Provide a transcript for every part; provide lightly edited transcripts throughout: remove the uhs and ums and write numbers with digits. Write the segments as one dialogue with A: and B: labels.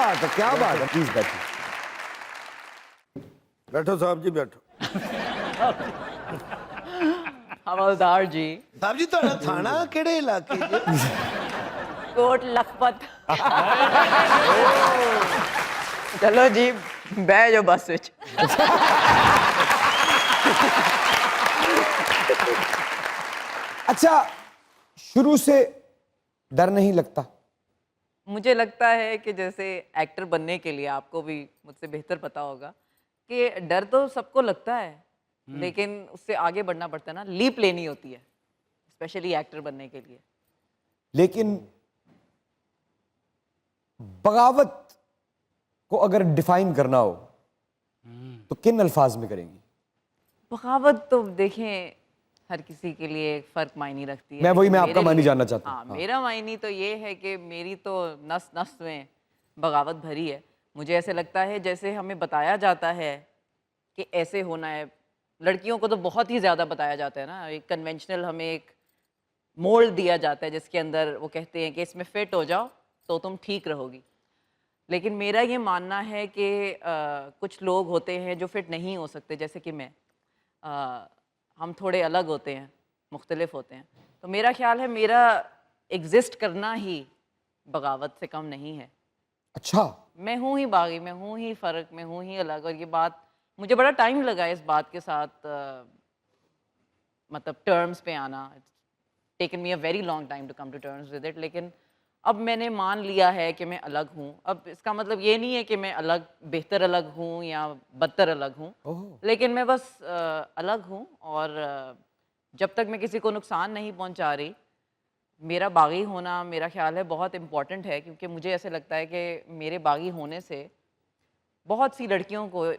A: बात है, क्या बात है। प्लीज बैठो।
B: बैठो साहब जी, बैठो।
C: हवलदार जी।
B: साहब जी ਤੁਹਾਡਾ ਥਾਣਾ ਕਿਹੜੇ ਇਲਾਕੇ 'ਚ?
C: कोट लखपत। चलो जी बह जाओ बस विच।
A: अच्छा, शुरू से डर नहीं लगता?
C: मुझे लगता है कि जैसे एक्टर बनने के लिए आपको भी मुझसे बेहतर पता होगा कि डर तो सबको लगता है, लेकिन उससे आगे बढ़ना पड़ता है ना, लीप लेनी होती है स्पेशली एक्टर बनने के लिए।
A: लेकिन बगावत को अगर डिफाइन करना हो तो किन अल्फाज में करेंगी?
C: बगावत तो देखें हर किसी के लिए एक फ़र्क मायने रखती है।
A: मैं
C: लेकिन
A: आपका
C: मेरे
A: मायने
C: लिए-
A: जानना चाहता हूँ।
C: हाँ, मेरा मायने तो ये है कि मेरी तो नस नस में बगावत भरी है। मुझे ऐसे लगता है जैसे हमें बताया जाता है कि ऐसे होना है। लड़कियों को तो बहुत ही ज़्यादा बताया जाता है ना, एक कन्वेंशनल हमें एक मोल्ड दिया जाता है जिसके अंदर वो कहते हैं कि इसमें फिट हो जाओ तो तुम ठीक रहोगी। लेकिन मेरा ये मानना है कि कुछ लोग होते हैं जो फिट नहीं हो सकते, जैसे कि मैं। हम थोड़े अलग होते हैं, मुख्तलिफ होते हैं, तो मेरा ख्याल है मेरा एग्जिस्ट करना ही बगावत से कम नहीं है।
A: अच्छा,
C: मैं हूँ ही बागी, मैं हूँ ही फ़र्क, मैं हूँ ही अलग। और ये बात मुझे बड़ा टाइम लगा इस बात के साथ मतलब टर्म्स पे आना। Taken me a very long time to come to terms with it. लेकिन अब मैंने मान लिया है कि मैं अलग हूँ। अब इसका मतलब ये नहीं है कि मैं अलग, बेहतर अलग हूँ या बदतर अलग हूँ, लेकिन मैं बस अलग हूँ। और जब तक मैं किसी को नुकसान नहीं पहुँचा रही, मेरा बागी होना मेरा ख्याल है बहुत इम्पॉर्टेंट है। क्योंकि मुझे ऐसे लगता है कि मेरे बागी होने से बहुत सी लड़कियों को,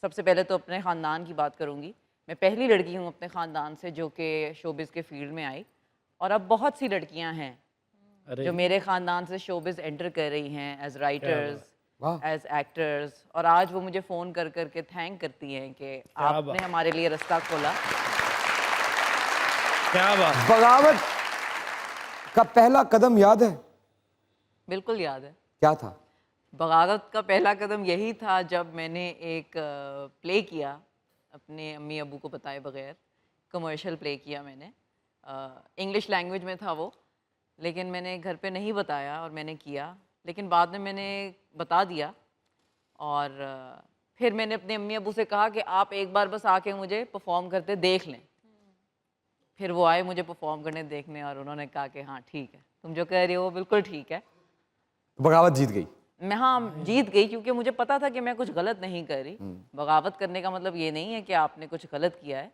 C: सबसे पहले तो अपने ख़ानदान की बात करूँगी, मैं पहली लड़की हूँ अपने ख़ानदान से जो कि शोबिज़ के फील्ड में आई। और अब बहुत सी लड़कियाँ हैं जो मेरे ख़ानदान से शोबिज़ एंटर कर रही हैं एज राइटर्स, एज एक्टर्स। और आज वो मुझे फ़ोन कर कर के थैंक करती हैं कि आपने हमारे लिए रास्ता खोला।
B: क्या बात।
A: बगावत का पहला कदम याद है?
C: बिल्कुल याद है।
A: क्या था?
C: बगावत का पहला कदम यही था जब मैंने एक प्ले किया अपने अम्मी अबू को बताए बगैर। कमर्शियल प्ले किया मैंने, इंग्लिश लैंग्वेज में था वो, लेकिन मैंने घर पे नहीं बताया और मैंने किया। लेकिन बाद में मैंने बता दिया और फिर मैंने अपने अम्मी अबू से कहा कि आप एक बार बस आके मुझे परफॉर्म करते देख लें। फिर वो आए मुझे परफॉर्म करने देखने और उन्होंने कहा कि हाँ ठीक है, तुम जो कह रही हो वो बिल्कुल ठीक है।
A: बगावत जीत गई?
C: मैं हाँ जीत गई, क्योंकि मुझे पता था कि मैं कुछ गलत नहीं कर रही। बगावत करने का मतलब ये नहीं है कि आपने कुछ गलत किया है।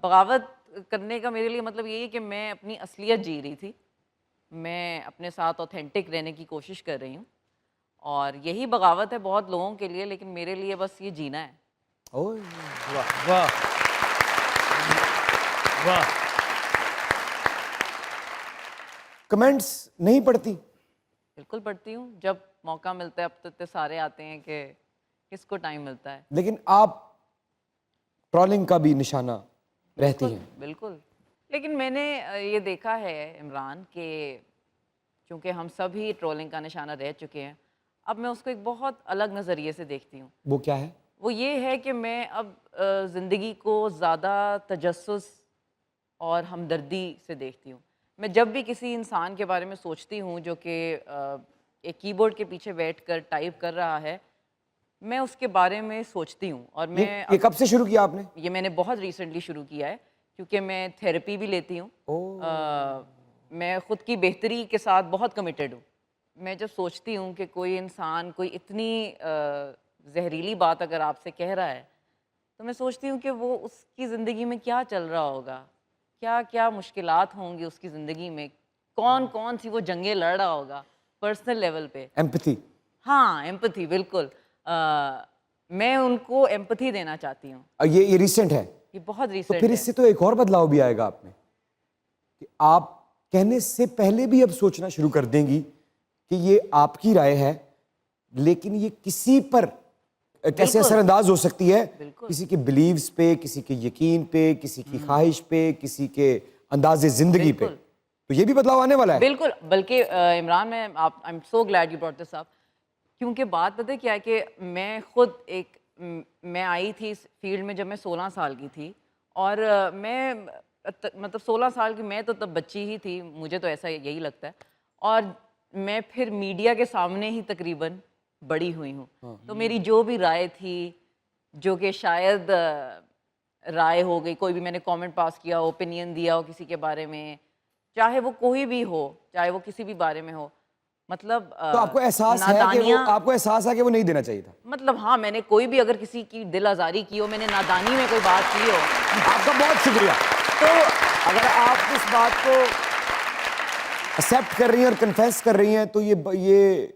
C: बगावत करने का मेरे लिए मतलब यही है कि मैं अपनी असलियत जी रही थी, मैं अपने साथ ऑथेंटिक रहने की कोशिश कर रही हूँ। और यही बगावत है बहुत लोगों के लिए, लेकिन मेरे लिए बस ये जीना है।
A: ओह
B: वाह वाह वाह।
A: कमेंट्स नहीं पढ़ती?
C: बिल्कुल पढ़ती हूँ, जब मौका मिलता है। अब तो इतने सारे आते हैं कि किसको टाइम मिलता है।
A: लेकिन आप ट्रोलिंग का भी निशाना रहती हैं।
C: बिल्कुल। लेकिन मैंने ये देखा है इमरान कि चूँकि हम सभी ट्रोलिंग का निशाना रह चुके हैं, अब मैं उसको एक बहुत अलग नज़रिए से देखती हूँ।
A: वो क्या है?
C: वो ये है कि मैं अब ज़िंदगी को ज़्यादा तजस्सुस और हमदर्दी से देखती हूँ। मैं जब भी किसी इंसान के बारे में सोचती हूँ जो कि एक कीबोर्ड के पीछे बैठकर टाइप कर रहा है, मैं उसके बारे में सोचती हूँ। और मैं
A: ये कब से शुरू किया आपने?
C: ये मैंने बहुत रिसेंटली शुरू किया है, क्योंकि मैं थेरेपी भी लेती हूँ। मैं ख़ुद की बेहतरी के साथ बहुत कमिटेड हूँ। मैं जब सोचती हूँ कि कोई इंसान कोई इतनी जहरीली बात अगर आपसे कह रहा है, तो मैं सोचती हूँ कि वो उसकी ज़िंदगी में क्या चल रहा होगा, क्या क्या मुश्किलात होंगी उसकी ज़िंदगी में, कौन कौन सी वो जंगें लड़ रहा होगा पर्सनल लेवल पे।
A: एम्पैथी?
C: हाँ, एम्पैथी, बिल्कुल। मैं उनको एम्पैथी देना चाहती हूँ।
A: ये रिसेंट है?
C: ये बहुत
A: तो
C: रिसेंट
A: फिर
C: है।
A: इससे तो एक और बदलाव भी आएगा आप में कि आप कहने से पहले भी अब सोचना शुरू कर देंगी कि ये आपकी राय है, लेकिन ये किसी पर कैसे असरअंदाज हो सकती है, किसी के बिलीव्स पे, किसी के यकीन पे, किसी की ख्वाहिश पे, किसी के अंदाजे जिंदगी पे। तो ये भी बदलाव आने वाला है।
C: बिल्कुल। बल्कि इमरान, मैं आप I am so glad you brought this up. क्योंकि बात पता है क्या है कि मैं खुद मैं आई थी इस फील्ड में जब मैं 16 साल की थी और मतलब 16 साल की मैं तो तब बच्ची ही थी, मुझे तो ऐसा यही लगता है। और मैं फिर मीडिया के सामने ही तकरीबन बड़ी हुई हूँ। तो मेरी जो भी राय थी, जो कि शायद राय हो गई, कोई भी मैंने कमेंट पास किया हो, ओपिनियन दिया हो किसी के बारे में, चाहे वो कोई भी हो, चाहे वो किसी भी बारे में हो, मतलब
A: तो आपको एहसास है कि वो आपको एहसास है कि वो नहीं देना चाहिए था?
C: मतलब हाँ, मैंने कोई भी अगर किसी की दिल आज़ारी की हो, मैंने नादानी में कोई बात की हो,
A: आपका बहुत शुक्रिया। तो अगर आप इस बात को एक्सेप्ट कर रही हैं और कन्फेस कर रही हैं तो ये